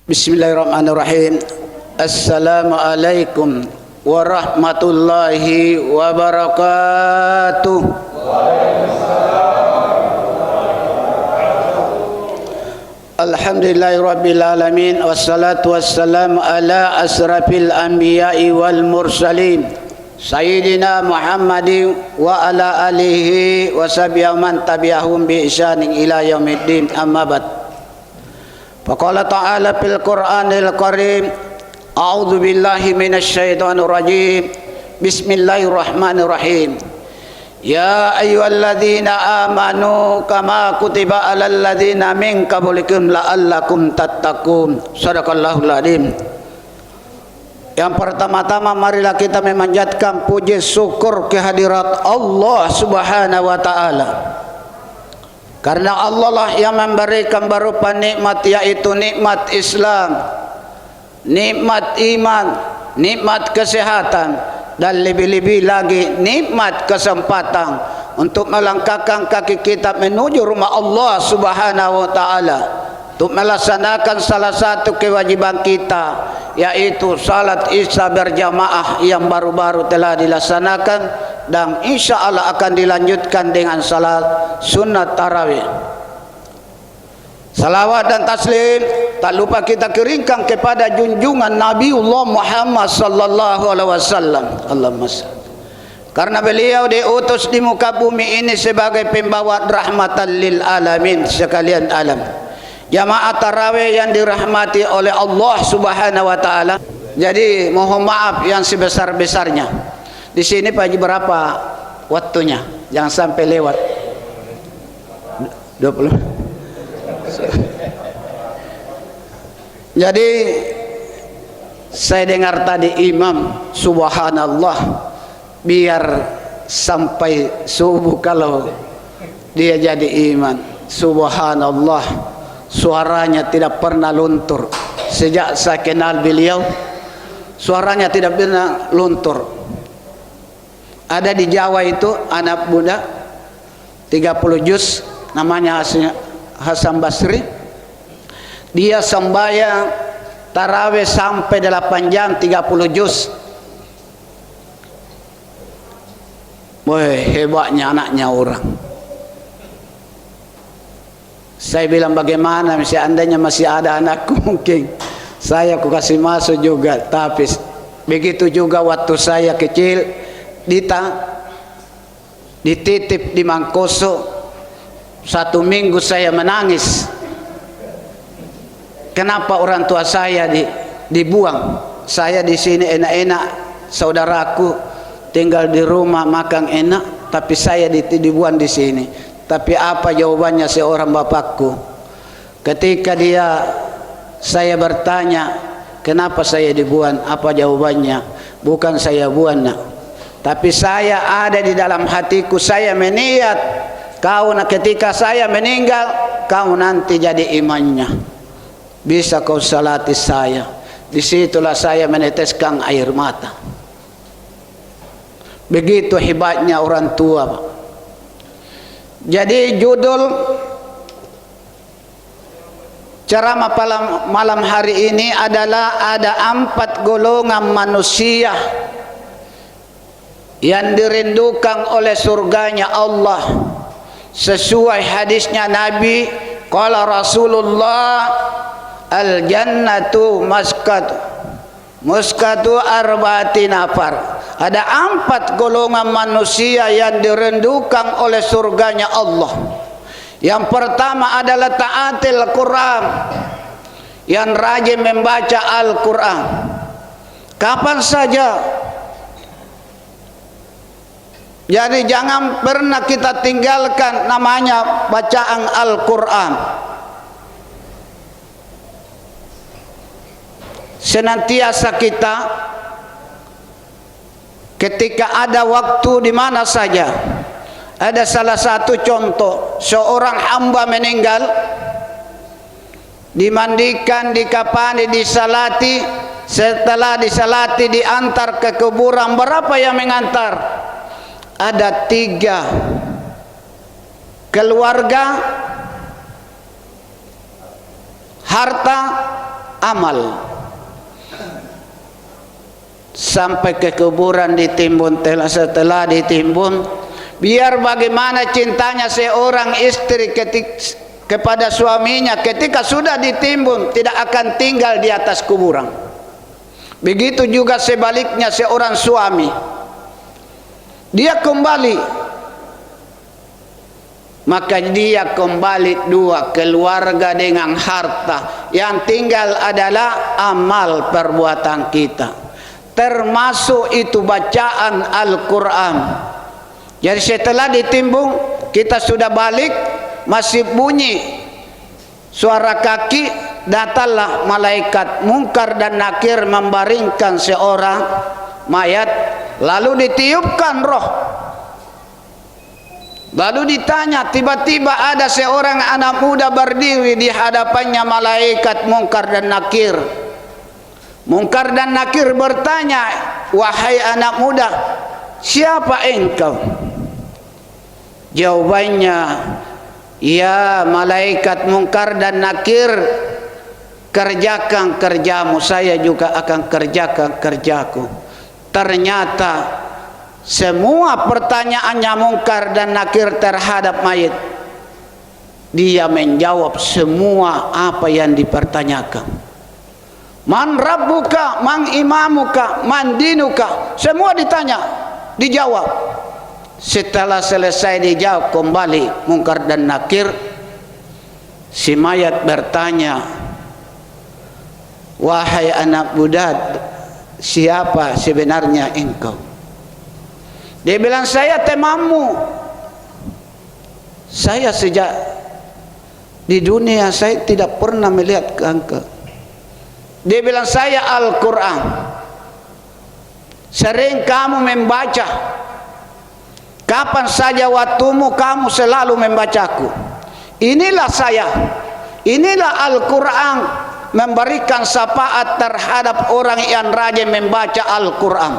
Bismillahirrahmanirrahim. Assalamualaikum warahmatullahi wabarakatuh. Alhamdulillahirabbil alamin wassalatu wassalamu ala asrafil anbiya'i wal mursalin sayyidina Muhammadin wa ala alihi wa sahbihi man tabi'ahum bi ihsanin ila yaumiddin, amma ba'd. Faqala ta'ala fil Qur'anil Karim, a'udzu billahi minasy syaithanir rajim. Bismillahirrahmanirrahim. Ya ayyuhalladzina amanu kama kutiba alal ladzina min qablikum la'allakum tattaqun. Shadaqallahul adzim. Yang pertama-tama marilah kita memanjatkan puji syukur kehadirat Allah Subhanahu wa taala. Karena Allah lah yang memberikan berupa nikmat, yaitu nikmat Islam, nikmat iman, nikmat kesehatan, dan lebih-lebih lagi nikmat kesempatan untuk melangkahkan kaki kita menuju rumah Allah Subhanahu wa taala, untuk melaksanakan salah satu kewajiban kita, yaitu salat Isya berjamaah yang baru-baru telah dilaksanakan dan insya Allah akan dilanjutkan dengan salat sunat tarawih. Salawat dan taslim tak lupa kita kirimkan kepada junjungan Nabiullah Muhammad sallallahu alaihi wasallam. Allahumma salli. Karena beliau diutus di muka bumi ini sebagai pembawa rahmatan lil alamin sekalian alam. Jamaah tarawih yang dirahmati oleh Allah Subhanahu wa taala. Jadi mohon maaf yang sebesar-besarnya. Di sini Pak Haji berapa waktunya? Jangan sampai lewat 20. Jadi saya dengar tadi imam, subhanallah, biar sampai subuh kalau dia jadi iman. Subhanallah, suaranya tidak pernah luntur. Sejak saya kenal beliau, suaranya tidak pernah luntur. Ada di Jawa itu anak muda 30 juz, namanya Hasan Basri. Dia sembahyang tarawih sampai 8 jam 30 juz. Wah, hebatnya anaknya orang. Saya bilang bagaimana, seandainya masih ada anakku mungkin saya aku kasih masuk juga. Tapi begitu juga waktu saya kecil, dititip di Mangkoso, 1 minggu saya menangis. Kenapa orang tua saya dibuang? Saya di sini enak-enak, saudaraku tinggal di rumah makan enak, tapi saya dibuang di sini. Tapi apa jawabannya seorang bapakku? Ketika saya bertanya, kenapa saya dibuang? Apa jawabannya? Bukan saya buang, nak. Tapi saya ada di dalam hatiku, saya meniat kau ketika saya meninggal, kau nanti jadi imannya, bisa kau salati saya. Disitulah saya meneteskan air mata. Begitu hebatnya orang tua, Pak. Jadi judul ceramah malam hari ini adalah ada 4 golongan manusia yang dirindukan oleh surganya Allah. Sesuai hadisnya Nabi, qala Rasulullah, al jannatu muskatu arba'ati nafar. Ada 4 golongan manusia yang dirindukan oleh surganya Allah. Yang pertama adalah taatil Quran, yang rajin membaca Al-Quran kapan saja. Jadi jangan pernah kita tinggalkan namanya bacaan Al-Quran. Senantiasa kita ketika ada waktu di mana saja. Ada salah satu contoh, seorang hamba meninggal, dimandikan, dikafani, disalati. Setelah disalati diantar ke kuburan. Berapa yang mengantar? Ada 3 keluarga, harta, amal. Sampai ke kuburan ditimbun, setelah ditimbun, biar bagaimana cintanya seorang istri kepada suaminya ketika sudah ditimbun, tidak akan tinggal di atas kuburan. Begitu juga sebaliknya seorang suami, dia kembali, maka dia kembali dua, keluarga dengan harta. Yang tinggal adalah amal perbuatan kita, termasuk itu bacaan Al-Quran. Jadi setelah ditimbun, kita sudah balik, masih bunyi suara kaki, datanglah malaikat Munkar dan Nakir membaringkan seorang mayat, lalu ditiupkan roh. Lalu ditanya, tiba-tiba ada seorang anak muda berdiri di hadapannya malaikat Munkar dan Nakir. Munkar dan Nakir bertanya, wahai anak muda, siapa engkau? Jawabannya, ya malaikat Munkar dan Nakir, kerjakan kerjamu, saya juga akan kerjakan kerjaku. Ternyata semua pertanyaannya Munkar dan Nakir terhadap mayit, dia menjawab semua apa yang dipertanyakan. Man rabbuka, man imamuka, man dinuka, semua ditanya, dijawab. Setelah selesai dijawab kembali Munkar dan Nakir, si mayat bertanya, wahai anak muda, siapa sebenarnya engkau? Dia bilang, saya temanmu. Saya sejak di dunia saya tidak pernah melihat engkau. Dia bilang, saya Al-Quran. Sering kamu membaca. Kapan saja waktumu kamu selalu membacaku. Inilah saya. Inilah Al-Quran, memberikan syafaat terhadap orang yang rajin membaca Al-Quran,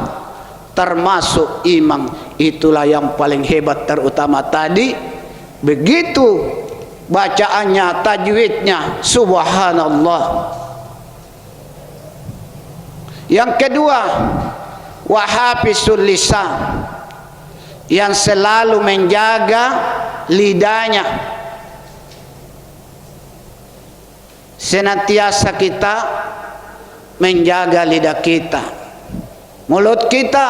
termasuk imam. Itulah yang paling hebat, terutama tadi. Begitu bacaannya, tajwidnya, subhanallah. Yang kedua, wahafizul lisan, yang selalu menjaga lidahnya. Senantiasa kita menjaga lidah kita, mulut kita.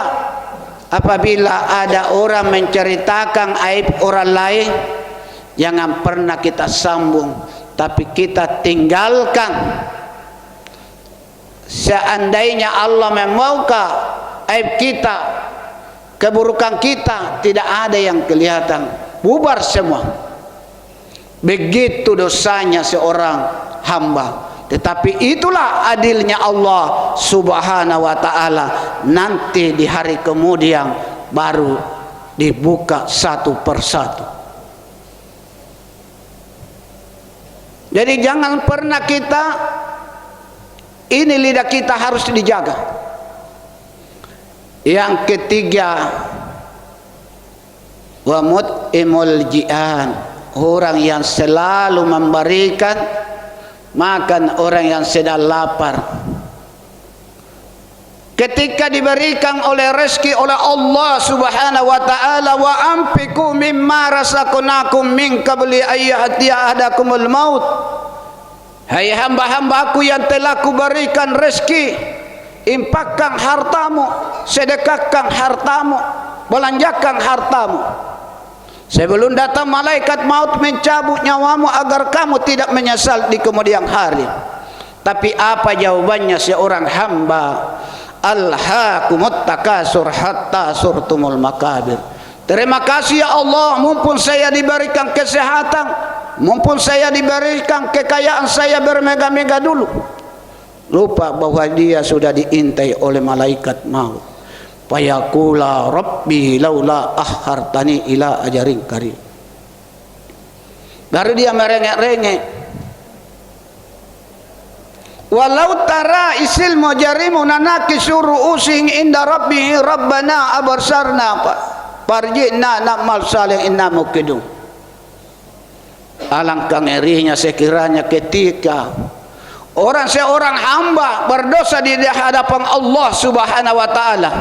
Apabila ada orang menceritakan aib orang lain, jangan pernah kita sambung, tapi kita tinggalkan. Seandainya Allah memauka aib kita, keburukan kita, tidak ada yang kelihatan, bubar semua. Begitu dosanya seorang hamba. Tetapi itulah adilnya Allah subhanahu wa ta'ala. Nanti di hari kemudian baru dibuka satu persatu. Jadi jangan pernah kita, ini lidah kita harus dijaga. Yang ketiga, wa mut'imul ji'an, orang yang selalu memberikan makan orang yang sedang lapar. Ketika diberikan oleh rezeki oleh Allah subhanahu wa ta'ala, wa anfiqu mimma razaqnakum min qabli ayyatiya ahadakumul maut. Hai hamba-hambaku yang telah kuberikan rezeki, infakkan hartamu, sedekahkan hartamu, belanjakan hartamu, sebelum datang malaikat maut mencabut nyawamu, agar kamu tidak menyesal di kemudian hari. Tapi apa jawabannya seorang hamba? Alhaakumut takasur hatta surtumul makabir. Terima kasih ya Allah, mumpun saya diberikan kesehatan, mumpun saya diberikan kekayaan, saya bermega-mega dulu, lupa bahwa dia sudah diintai oleh malaikat maut. Fayaqula rabbi laula akhartani ila ajarin qarib. Baru dia merengek-rengek. Walau tara isil mujarimun nakisu ru'usihim inda rabbihim rabbana absarna farji'na na'mal salih inna muqidun. Alangkah ngerinya sekiranya ketika Orang seorang hamba berdosa di hadapan Allah Subhanahu wa taala.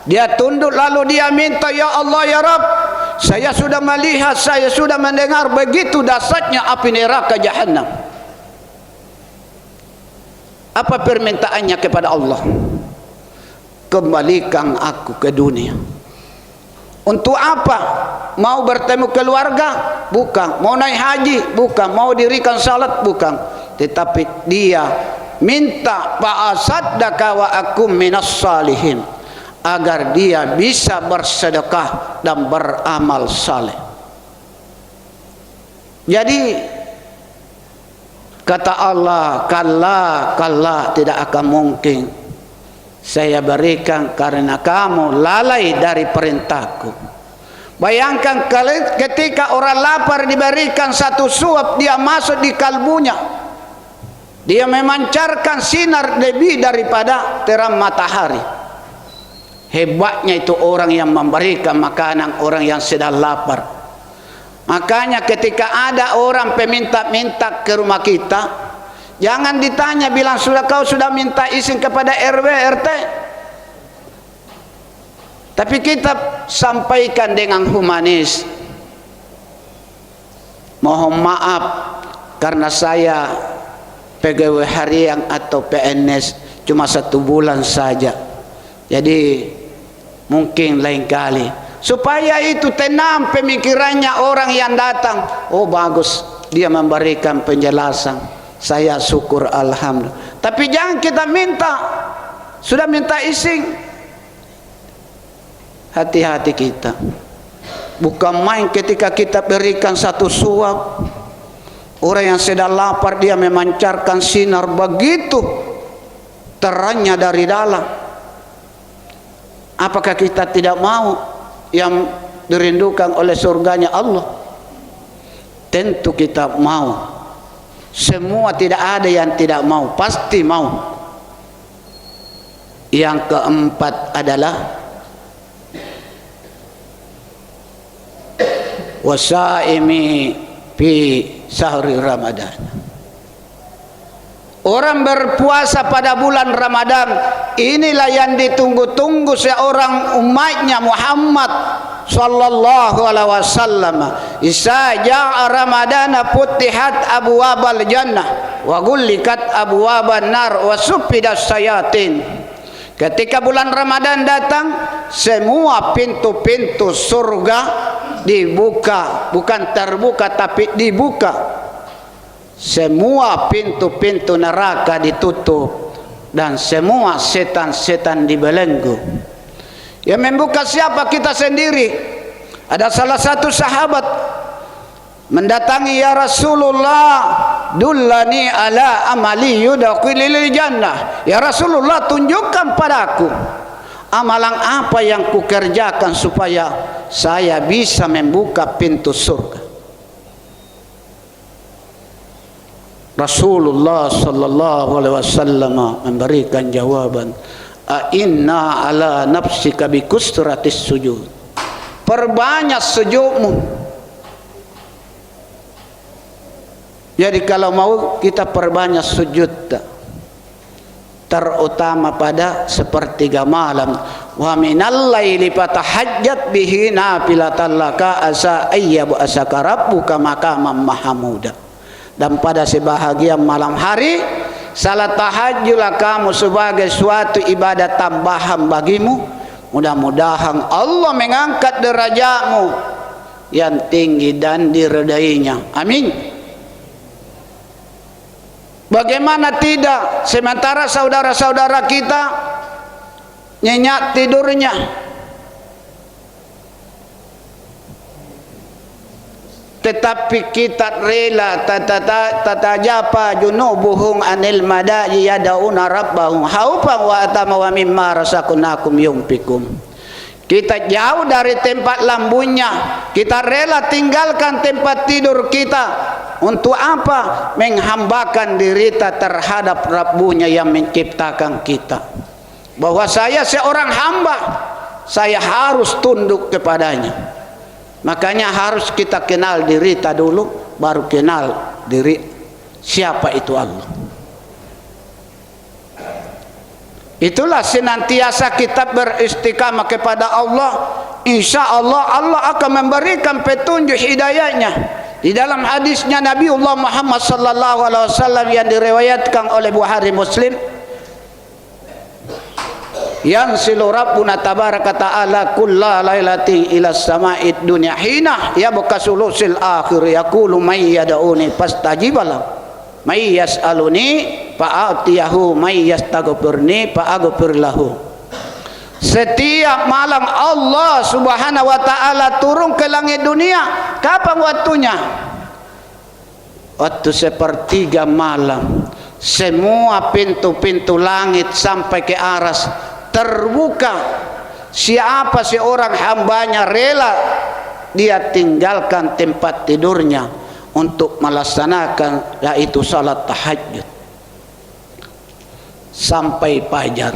Dia tunduk lalu dia minta, ya Allah ya Rabb, saya sudah melihat, saya sudah mendengar begitu dahsyatnya api neraka Jahannam. Apa permintaannya kepada Allah? Kembalikan aku ke dunia. Untuk apa? Mau bertemu keluarga? Bukan. Mau naik haji? Bukan. Mau dirikan salat? Bukan. Tetapi dia minta fa'asaddaka wa akum minas salihin, agar dia bisa bersedekah dan beramal saleh. Jadi kata Allah, kalla tidak akan mungkin saya berikan karena kamu lalai dari perintahku. Bayangkan ketika orang lapar diberikan satu suap, dia masuk di kalbunya, dia memancarkan sinar lebih daripada terang matahari. Hebatnya itu orang yang memberikan makanan orang yang sedang lapar. Makanya ketika ada orang peminta-minta ke rumah kita, jangan ditanya bilang kau sudah minta izin kepada RW RT. Tapi kita sampaikan dengan humanis. Mohon maaf karena saya pegawai harian atau PNS cuma 1 bulan saja. Jadi mungkin lain kali, supaya itu tenang pemikirannya orang yang datang. Oh bagus, dia memberikan penjelasan, saya syukur alhamdulillah. Tapi jangan kita minta, sudah minta izin. Hati-hati kita. Bukan main ketika kita berikan satu suap, orang yang sedang lapar dia memancarkan sinar begitu terangnya dari dalam. Apakah kita tidak mau yang dirindukan oleh surganya Allah? Tentu kita mau. Semua, tidak ada yang tidak mau, pasti mau. Yang keempat adalah wasaimi fi sahri Ramadan. Orang berpuasa pada bulan Ramadan, inilah yang ditunggu-tunggu seorang umatnya Muhammad sallallahu alaihi wasallam. Isa ja'a Ramadana futihat abwabal jannah wa gullikat abwaban nar wa suffidas sayatin. Ketika bulan Ramadan datang, semua pintu-pintu surga dibuka, bukan terbuka tapi dibuka. Semua pintu-pintu neraka ditutup dan semua setan-setan dibelenggu. Yang membuka siapa? Kita sendiri. Ada salah satu sahabat mendatangi, ya Rasulullah, dullani ala amali yudkhilul jannah. Ya Rasulullah, tunjukkan padaku amalan apa yang kukerjakan supaya saya bisa membuka pintu surga. Rasulullah sallallahu alaihi wasallam memberikan jawaban, inna ala nafsika bi kusratis sujud. Perbanyak sujudmu. Jadi kalau mau kita perbanyak sujud, terutama pada sepertiga malam. Wa minal laili fatahajjat bihi nafilatan laka asa ayyabu asaka rabbuka maqaman mahmuda. Dan pada sebahagian malam hari, salat tahajudlah kamu sebagai suatu ibadah tambahan bagimu. Mudah-mudahan Allah mengangkat derajatmu yang tinggi dan diridainya. Amin. Bagaimana tidak, sementara saudara-saudara kita nyenyak tidurnya, tetapi kita rela tatajapa junubuhum anil madaji yadauna rabbahum haufan wa atama wa mimma razaqnakum yunfiqun. Kita jauh dari tempat lambungnya, kita rela tinggalkan tempat tidur kita. Untuk apa? Menghambakan diri terhadap Rabbunya yang menciptakan kita. Bahwa saya seorang hamba, saya harus tunduk kepadanya. Makanya harus kita kenal diri kita dulu, baru kenal diri siapa itu Allah. Itulah senantiasa kita beristiqamah kepada Allah. Insya Allah Allah akan memberikan petunjuk hidayahnya. Di dalam hadisnya Nabiullah Muhammad sallallahu alaihi wasallam yang diriwayatkan oleh Bukhari Muslim, yanzilu rabbuna tabaraka ta'ala kulla lailatin ila sama'id dunya hina yabqa sulusil akhir yaqulu may yad'uni fastajibalah may yas'aluni fa'atiyahu may yastaghfirni fa'aghfir lahu. Setiap malam Allah Subhanahu wa taala turun ke langit dunia. Kapan waktunya? Waktu sepertiga malam. Semua pintu-pintu langit sampai ke aras terbuka. Siapa seorang hambanya rela dia tinggalkan tempat tidurnya untuk melaksanakan yaitu salat tahajud sampai fajar.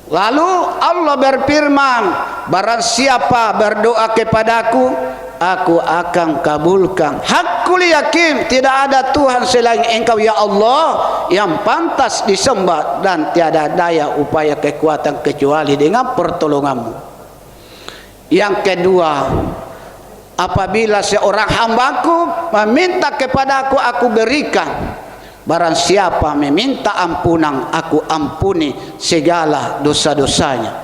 Lalu Allah berfirman, barang siapa berdoa kepadaku, aku akan kabulkan. Hakul yakin tidak ada Tuhan selain Engkau ya Allah yang pantas disembah dan tiada daya upaya kekuatan kecuali dengan pertolonganmu. Yang kedua, apabila seorang hambaku meminta kepadaku, aku berikan. Barang siapa meminta ampunan, aku ampuni segala dosa-dosanya.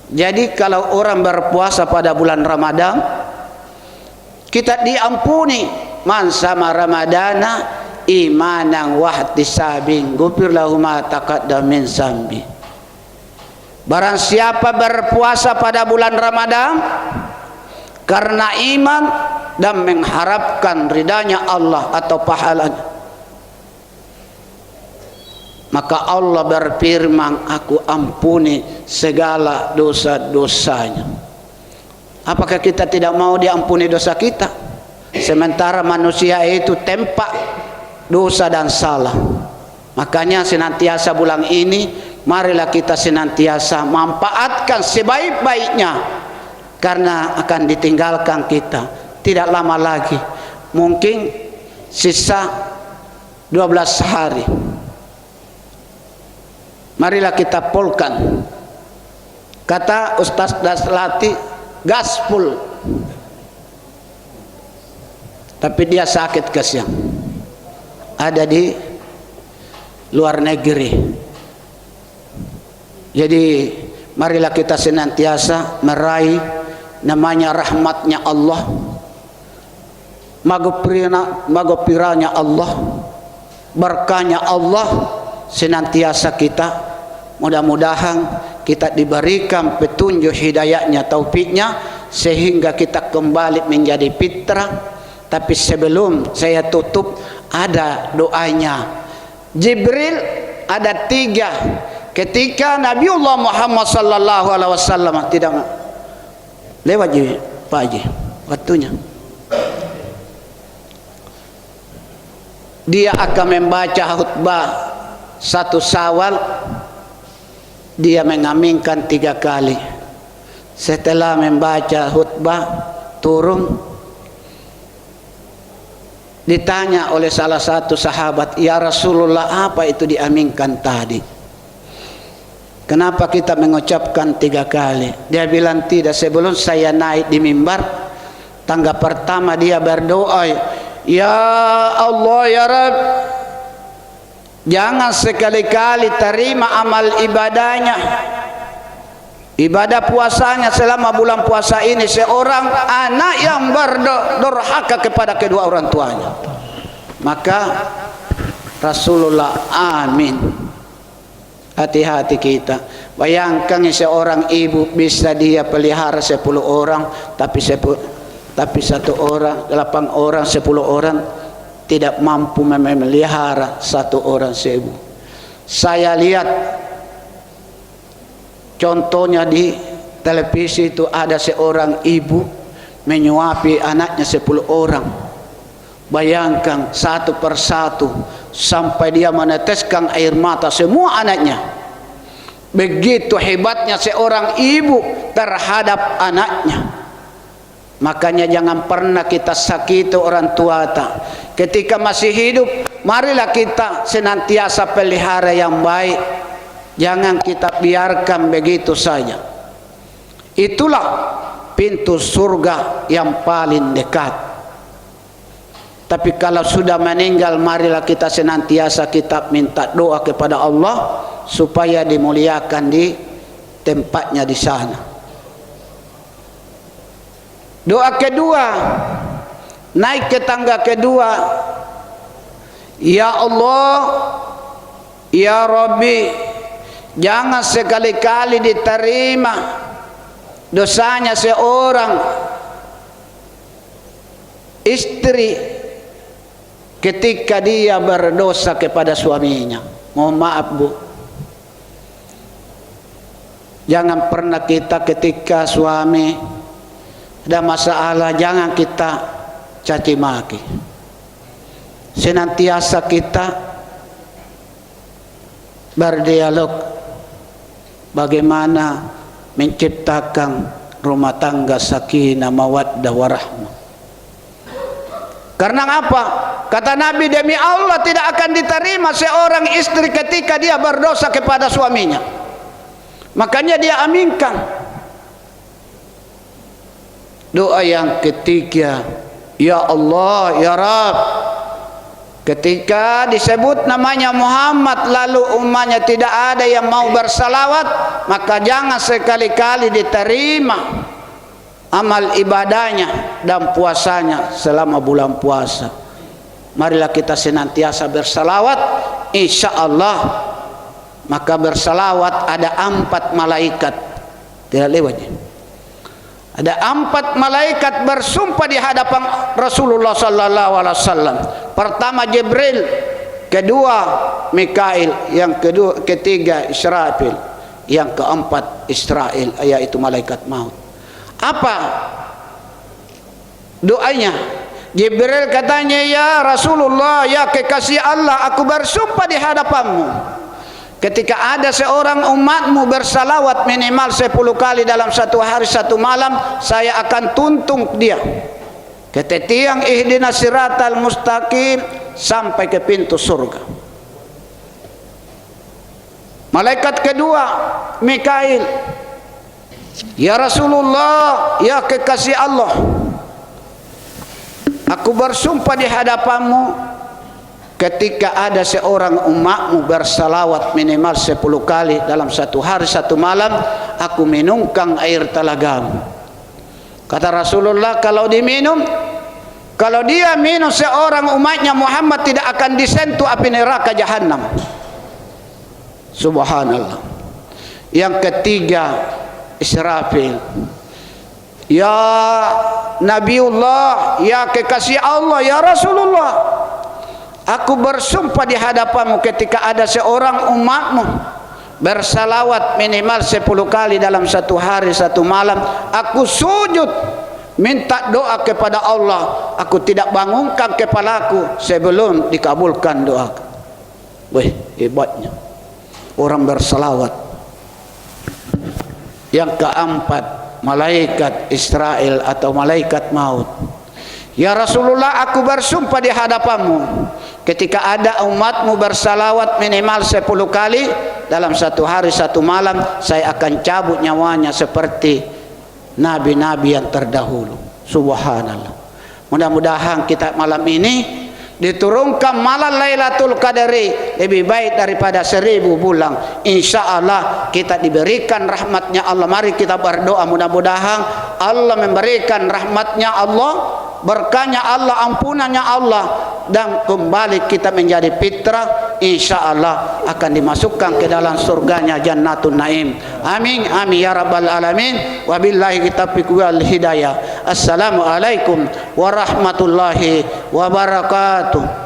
Jadi kalau orang berpuasa pada bulan Ramadan, kita diampuni. Man sama Ramadana imanan wahtisabin ghufir lahu ma taqaddama min zambi. Barang siapa berpuasa pada bulan Ramadan karena iman dan mengharapkan ridanya Allah atau pahalanya, maka Allah berfirman, aku ampuni segala dosa-dosanya. Apakah kita tidak mau diampuni dosa kita? Sementara manusia itu tempat dosa dan salah. Makanya senantiasa bulan ini, marilah kita senantiasa manfaatkan sebaik-baiknya. Karena akan ditinggalkan kita tidak lama lagi. Mungkin sisa 12 hari. Marilah kita polkan. Kata Ustaz Daslati, gaspol. Tapi dia sakit kasihan. Ada di luar negeri. Jadi marilah kita senantiasa meraih namanya rahmatnya Allah, maghfirahnya Allah, berkahnya Allah. Senantiasa kita mudah-mudahan kita diberikan petunjuk hidayahnya, taufiknya, sehingga kita kembali menjadi fitrah. Tapi sebelum saya tutup, ada doanya Jibril, ada 3 ketika Nabiullah Muhammad sallallahu alaihi wasallam tidak lewat Pak Haji waktunya, dia akan membaca khutbah 1 Syawal, dia mengaminkan 3 kali. Setelah membaca khutbah turun, ditanya oleh salah satu sahabat, ya Rasulullah, apa itu diaminkan tadi? Kenapa kita mengucapkan 3 kali? Dia bilang tidak, sebelum saya naik di mimbar, tangga pertama dia berdoa, ya Allah ya Rabb, jangan sekali-kali terima amal ibadahnya, ibadah puasanya selama bulan puasa ini, seorang anak yang berdurhaka kepada kedua orang tuanya. Maka Rasulullah, amin. Hati-hati kita. Bayangkan seorang ibu bisa dia pelihara 10 orang, tapi 1 orang, 8 orang, 10 orang tidak mampu memelihara 1 orang 1000. Saya lihat contohnya di televisi itu, ada seorang ibu menyuapi anaknya 10 orang. Bayangkan 1 persatu sampai dia meneteskan air mata semua anaknya. Begitu hebatnya seorang ibu terhadap anaknya. Makanya jangan pernah kita sakiti orang tua ketika masih hidup. Marilah kita senantiasa pelihara yang baik. Jangan kita biarkan begitu saja. Itulah pintu surga yang paling dekat. Tapi kalau sudah meninggal, marilah kita senantiasa kita minta doa kepada Allah supaya dimuliakan di tempatnya di sana. Doa kedua, naik ke tangga kedua, ya Allah, ya Rabbi, jangan sekali-kali diterima dosanya seorang istri ketika dia berdosa kepada suaminya. Mohon maaf Bu, jangan pernah kita ketika suami ada masalah, jangan kita caci maki. Senantiasa kita berdialog bagaimana menciptakan rumah tangga sakinah mawaddah warahmah. Karena apa? Kata Nabi, demi Allah tidak akan diterima seorang istri ketika dia berdosa kepada suaminya. Makanya dia aminkan. Doa yang ketiga, ya Allah, ya Rabb, ketika disebut namanya Muhammad lalu umatnya tidak ada yang mau bersalawat, maka jangan sekali-kali diterima amal ibadahnya dan puasanya selama bulan puasa. Marilah kita senantiasa bersalawat, insya Allah. Maka bersalawat ada 4 malaikat, tidak lewatnya. Ada 4 malaikat bersumpah di hadapan Rasulullah sallallahu alaihi wasallam. Pertama Jibril, kedua Mikail, yang ketiga Israfil, yang keempat Israel, yaitu malaikat maut. Apa doanya? Jibril katanya, ya Rasulullah, ya kekasih Allah, aku bersumpah di hadapanmu, ketika ada seorang umatmu bersalawat minimal 10 kali dalam satu hari satu malam, saya akan tuntun dia ke tiang ihdinas siratal mustaqim sampai ke pintu surga. Malaikat kedua Mikail, ya Rasulullah, ya kekasih Allah, aku bersumpah di hadapanmu, ketika ada seorang umatmu bersalawat minimal 10 kali dalam satu hari satu malam, aku minumkan air telagamu. Kata Rasulullah, kalau dia minum seorang umatnya Muhammad tidak akan disentuh api neraka jahanam. Subhanallah. Yang ketiga Israfil, ya Nabiullah, ya kekasih Allah, ya Rasulullah, aku bersumpah di hadapanmu ketika ada seorang umatmu bersalawat minimal 10 kali dalam satu hari satu malam, aku sujud minta doa kepada Allah, aku tidak bangunkan kepalaku sebelum dikabulkan doa. Wih, hebatnya orang bersalawat. Yang keempat malaikat Israel atau malaikat maut, ya Rasulullah, aku bersumpah di hadapanmu, ketika ada umatmu bersalawat minimal 10 kali dalam satu hari satu malam, saya akan cabut nyawanya seperti nabi-nabi yang terdahulu. Subhanallah. Mudah-mudahan kita malam ini diturunkan malam Lailatul Qadri lebih baik daripada 1000 bulan. Insya Allah kita diberikan rahmatnya Allah. Mari kita berdoa, mudah-mudahan Allah memberikan rahmatnya Allah, berkahnya Allah, ampunannya Allah, dan kembali kita menjadi fitrah. Insya Allah akan dimasukkan ke dalam surganya Jannatun Naim. Amin amin ya rabbal alamin. Wabillahi taufiq wal hidayah. Assalamualaikum warahmatullahi wabarakatuh.